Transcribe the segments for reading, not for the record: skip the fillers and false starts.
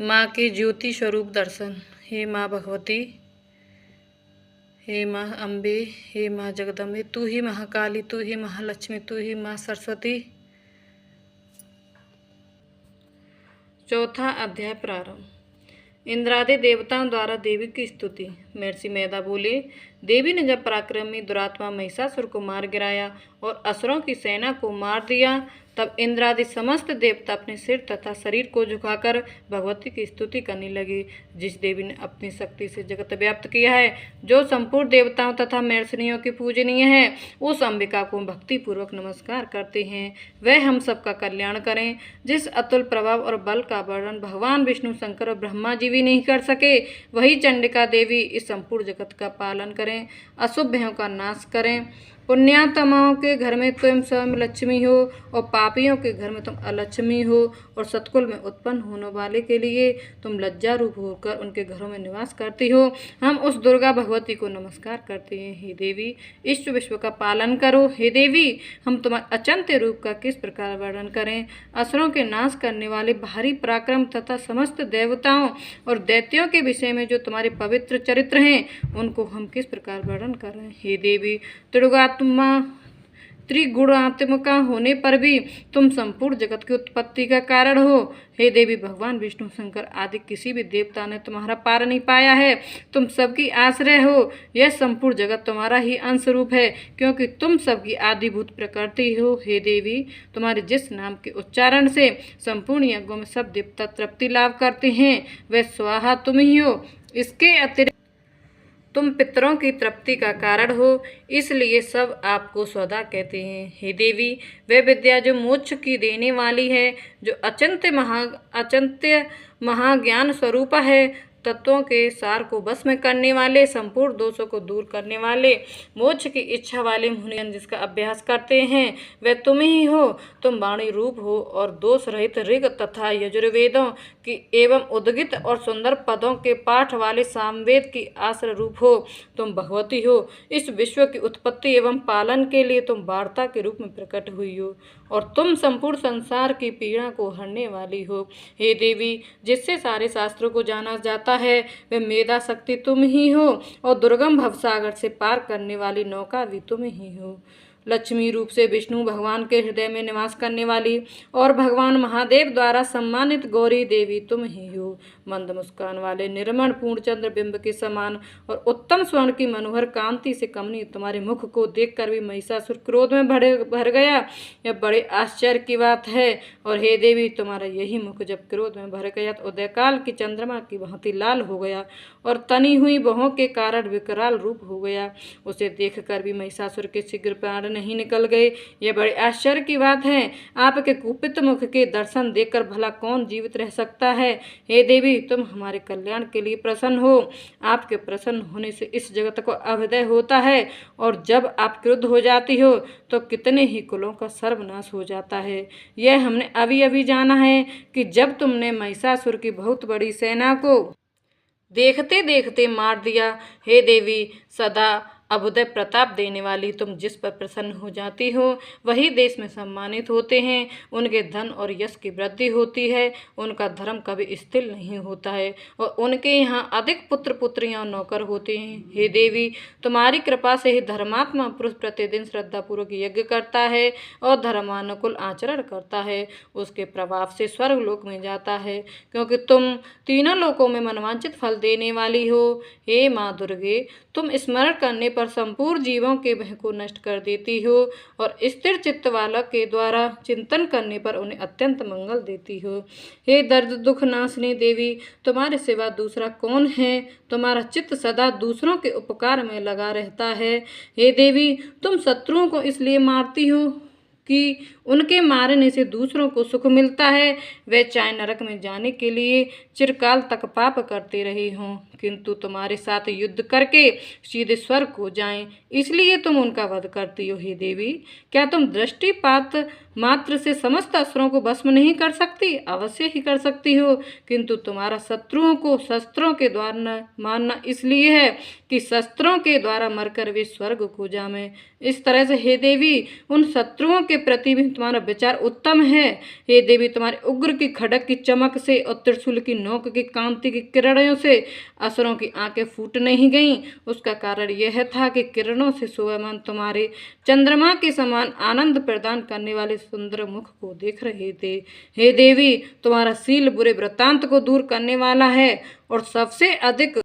माँ के ज्योति स्वरूप दर्शन। हे माँ भगवती, हे माँ अम्बे, हे माँ जगदम्बे, तू ही महाकाली, तू ही महालक्ष्मी, तू ही माँ सरस्वती। चौथा अध्याय प्रारंभ। इंद्रादि देवताओं द्वारा देवी की स्तुति। महर्षि मेधा बोले, देवी ने जब पराक्रमी दुरात्मा महिषासुर को मार गिराया और असुरों की सेना को मार दिया, तब इंद्रादि समस्त देवता अपने सिर तथा शरीर को झुकाकर भगवती की स्तुति करने लगे। जिस देवी ने अपनी शक्ति से जगत व्याप्त किया है, जो संपूर्ण देवताओं तथा महर्षियों की पूजनीय है, उस अंबिका को भक्ति पूर्वक नमस्कार करते हैं। वह हम सबका कल्याण करें। जिस अतुल प्रभाव और बल का वर्णन भगवान विष्णु, शंकर और ब्रह्मा जी भी नहीं कर सके, वही चंडिका देवी इस संपूर्ण जगत का पालन करें, अशुभों का नाश करें। पुण्यात्माओं के घर में तुम स्वयं लक्ष्मी हो और पापियों के घर में तुम अलक्ष्मी हो, और सतकुल में उत्पन्न होने वाले के लिए तुम लज्जा रूप होकर उनके घरों में निवास करती हो। हम उस दुर्गा भगवती को नमस्कार करते हैं। हे देवी, इस विश्व का पालन करो। हे देवी, हम तुम्हारे अचिंत्य रूप का किस प्रकार वर्णन करें। असुरों के नाश करने वाले भारी पराक्रम तथा समस्त देवताओं और दैत्यों के विषय में जो तुम्हारे पवित्र चरित्र हैं, उनको हम किस प्रकार वर्णन करें। हे देवी, त्रिगुणात्मिका होने पर भी तुम संपूर्ण जगत की उत्पत्ति का कारण हो। हे देवी, भगवान विष्णु, शंकर आदि किसी भी देवता ने तुम्हारा पार नहीं पाया है। तुम सबकी आश्रय हो। यह संपूर्ण जगत तुम्हारा ही अंश रूप है, क्योंकि तुम सबकी आदिभूत प्रकृति हो। हे देवी, तुम्हारे जिस नाम के उच्चारण से संपूर्ण यज्ञों में सब देवता तृप्ति लाभ करते हैं, वह स्वाहा तुम ही हो। इसके अतिरिक्त तुम पितरों की तृप्ति का कारण हो, इसलिए सब आपको स्वदा कहते हैं। हे देवी, वह विद्या जो मोक्ष की देने वाली है, जो अचिंत्य महाज्ञान स्वरूप है, तत्वों के सार को बस में करने वाले, संपूर्ण दोषों को दूर करने वाले, मोक्ष की इच्छा वाले मुनिजन जिसका अभ्यास करते हैं, वह तुम ही हो। तुम वाणी रूप हो और दोष रहित ऋग तथा यजुर्वेदों की एवं उद्गित और सुंदर पदों के पाठ वाले सामवेद की आश्रय रूप हो। तुम भगवती हो। इस विश्व की उत्पत्ति एवं पालन के लिए तुम वार्ता के रूप में प्रकट हुई हो, और तुम संपूर्ण संसार की पीड़ा को हरने वाली हो। हे देवी, जिससे सारे शास्त्रों को जाना जाता है, वह मेधा शक्ति तुम ही हो, और दुर्गम भवसागर से पार करने वाली नौका भी तुम ही हो। लक्ष्मी रूप से विष्णु भगवान के हृदय में निवास करने वाली और भगवान महादेव द्वारा सम्मानित गौरी देवी तुम ही हो। मंद मुस्कान वाले निर्मल पूर्ण चंद्र बिंब के समान और उत्तम स्वर्ण की मनोहर कांति से कमनीय तुम्हारे मुख को देखकर भी महिषासुर क्रोध में भर गया। यह बड़े आश्चर्य की बात है। और हे देवी, तुम्हारा यही मुख जब क्रोध में भर गया तो उदयकाल की चंद्रमा की भांति लाल हो गया और तनी हुई बहों के कारण विकराल रूप हो गया। उसे देखकर भी महिषासुर के शीघ्र प्राण नहीं निकल गए। यह बड़े आश्चर्य की बात है। आपके कुपित मुख के दर्शन देखकर भला कौन जीवित रह सकता है। हे देवी, तुम हमारे कल्याण के लिए प्रसन्न हो। आपके प्रसन्न होने से इस जगत को अभ्युदय होता है, और जब आप क्रुद्ध हो जाती हो तो कितने ही कुलों का सर्वनाश हो जाता है। यह हमने अभी अभी जाना है कि जब तुमने महिषासुर की बहुत बड़ी सेना को देखते देखते मार दिया। हे देवी, सदा अभुदय प्रताप देने वाली तुम जिस पर प्रसन्न हो जाती हो, वही देश में सम्मानित होते हैं। उनके धन और यश की वृद्धि होती है। उनका धर्म कभी स्थिर नहीं होता है, और उनके यहाँ अधिक पुत्र पुत्रियां नौकर होते हैं। हे देवी, तुम्हारी कृपा से ही धर्मात्मा पुरुष प्रतिदिन श्रद्धापूर्वक यज्ञ करता है और धर्मानुकूल आचरण करता है। उसके प्रभाव से स्वर्गलोक में जाता है, क्योंकि तुम तीनों लोकों में मनवांचित फल देने वाली हो। हे माँ दुर्गे, तुम स्मरण करने पर संपूर्ण जीवों के भय को नष्ट कर देती हो, और स्थिर चित्त वाला के द्वारा चिंतन करने पर उन्हें अत्यंत मंगल देती हो। हे दर्द दुख नाशनी देवी, तुम्हारे सिवा दूसरा कौन है। तुम्हारा चित्त सदा दूसरों के उपकार में लगा रहता है। हे देवी, तुम शत्रुओं को इसलिए मारती हो कि उनके मारने से दूसरों को सुख मिलता है। वे चाहे नरक में जाने के लिए चिरकाल तक पाप करते रहे हों, किंतु तुम्हारे साथ युद्ध करके सीधे स्वर्ग को जाएं, इसलिए तुम उनका वध करती हो। हे देवी, क्या तुम दृष्टिपात मात्र से समस्त असुरों को भस्म नहीं कर सकती? अवश्य ही कर सकती हो, किंतु तुम्हारा शत्रुओं को शस्त्रों के द्वारा मारना इसलिए है कि शस्त्रों के द्वारा मरकर वे स्वर्ग को जाएं। इस तरह से हे देवी, उन शत्रुओं के प्रति भी तुम्हारा विचार उत्तम है। हे देवी, तुम्हारे उग्र की खड़ग की चमक से और त्रिशूल की नोक की कांति की किरणों से असुरों की आंखें फूट नहीं गईं। उसका कारण यह था कि किरणों से शोभामान तुम्हारे चंद्रमा के समान आनंद प्रदान करने वाले सुंदर मुख को देख रहे थे। हे देवी, तुम्हारा शील बुरे वृत्तांत को दूर करने वाला है और सबसे अधिक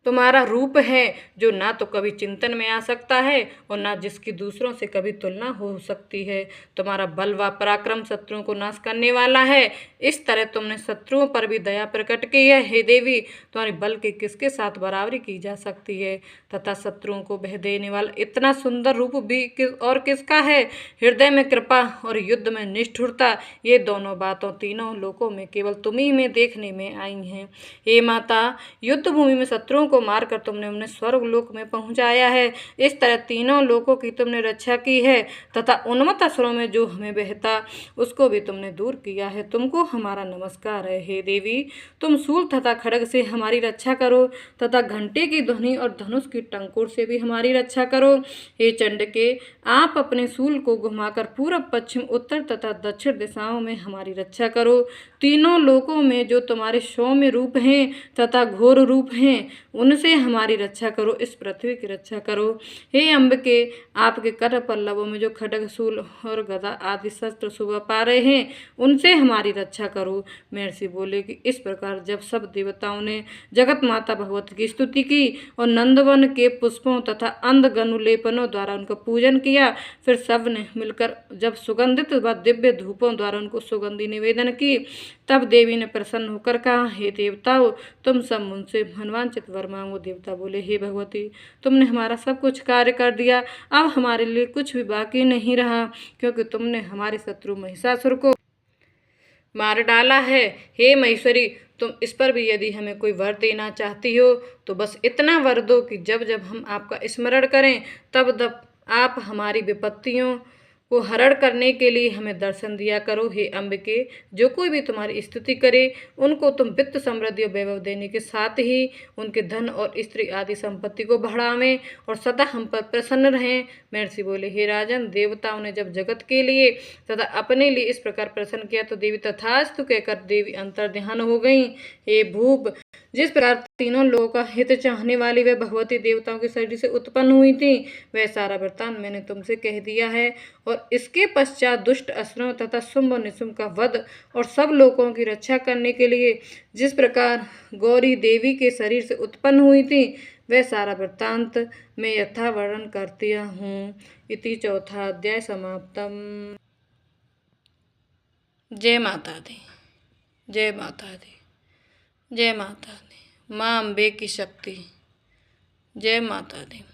तुम्हारा रूप है, जो ना तो कभी चिंतन में आ सकता है और ना जिसकी दूसरों से कभी तुलना हो सकती है। तुम्हारा बल व पराक्रम शत्रुओं को नाश करने वाला है। इस तरह तुमने शत्रुओं पर भी दया प्रकट की है। हे देवी, तुम्हारे बल के किसके साथ बराबरी की जा सकती है तथा शत्रुओं को बह देने वाला इतना सुंदर रूप भी किसका है। हृदय में कृपा और युद्ध में निष्ठुरता, ये दोनों बातों तीनों लोकों में केवल तुम्ही में देखने में आई हैं। हे माता, युद्ध भूमि में शत्रुओं को मारकर तुमने उन्हें स्वर्ग लोक में पहुंचाया है। इस तरह तीनों लोकों की तुमने रक्षा की है तथा उन्मत्त असुरों में जो हमें बहता उसको भी तुमने दूर किया है। तुमको हमारा नमस्कार है। हे देवी, तुम शूल तथा खड्ग से हमारी रक्षा करो तथा घंटे की ध्वनि और धनुष की टंकोर से भी हमारी रक्षा करो। हे चंडके, आप अपने शूल को घुमाकर पूर्व, पश्चिम, उत्तर तथा दक्षिण दिशाओं में हमारी रक्षा करो। तीनों लोकों में जो तुम्हारे सौम्य रूप हैं तथा घोर रूप हैं, उनसे हमारी रक्षा करो। इस पृथ्वी की रक्षा करो। हे अम्बिके, आपके कर पल्लवों में जो खड्ग, शूल और गदा आदि शस्त्र शोभा पा रहे हैं, उनसे हमारी रक्षा करो। महर्षि बोले कि इस प्रकार जब सब देवताओं ने जगत माता भगवती की स्तुति की और नंदवन के पुष्पों तथा अंध गनुलेपनों द्वारा उनका पूजन किया, फिर सब ने मिलकर जब सुगंधित व दिव्य धूपों द्वारा उनको सुगंधि निवेदन की, तब देवी ने प्रसन्न होकर कहा, हे देवताओं, तुम सब मुझसे मनवांचित वर मांगो। देवता बोले, हे भगवती, तुमने हमारा सब कुछ कार्य कर दिया, अब हमारे लिए कुछ भी बाकी नहीं रहा, क्योंकि तुमने हमारे शत्रु महिषासुर को मार डाला है। हे महेश्वरी, तुम इस पर भी यदि हमें कोई वर देना चाहती हो तो बस इतना वर दो कि जब जब हम आपका स्मरण करें तब तब आप हमारी विपत्तियों को हरण करने के लिए हमें दर्शन दिया करो। हे अम्बिके, जो कोई भी तुम्हारी स्तुति करे उनको तुम वित्त, समृद्धि और वैभव देने के साथ ही उनके धन और स्त्री आदि संपत्ति को बढ़ावें और सदा हम पर प्रसन्न रहें। महर्षि बोले, हे राजन, देवताओं ने जब जगत के लिए तथा अपने लिए इस प्रकार प्रसन्न किया तो देवी तथास्तु कहकर देवी अंतर्ध्यान हो गई। हे भूप, जिस प्रकार तीनों लोगों का हित चाहने वाली वह भगवती देवताओं के शरीर से उत्पन्न हुई थी, वह सारा वृत्तांत मैंने तुमसे कह दिया है। और इसके पश्चात दुष्ट असुरों तथा शुंभ और निशुंभ का वध और सब लोगों की रक्षा करने के लिए जिस प्रकार गौरी देवी के शरीर से उत्पन्न हुई थी, वह सारा वृत्तांत मैं यथा वर्णन करती हूँ। इति चौथा अध्याय समाप्तम। जय माता दी, जय माता दी, जय माता दी। माँ अम्बे की शक्ति। जय माता दी।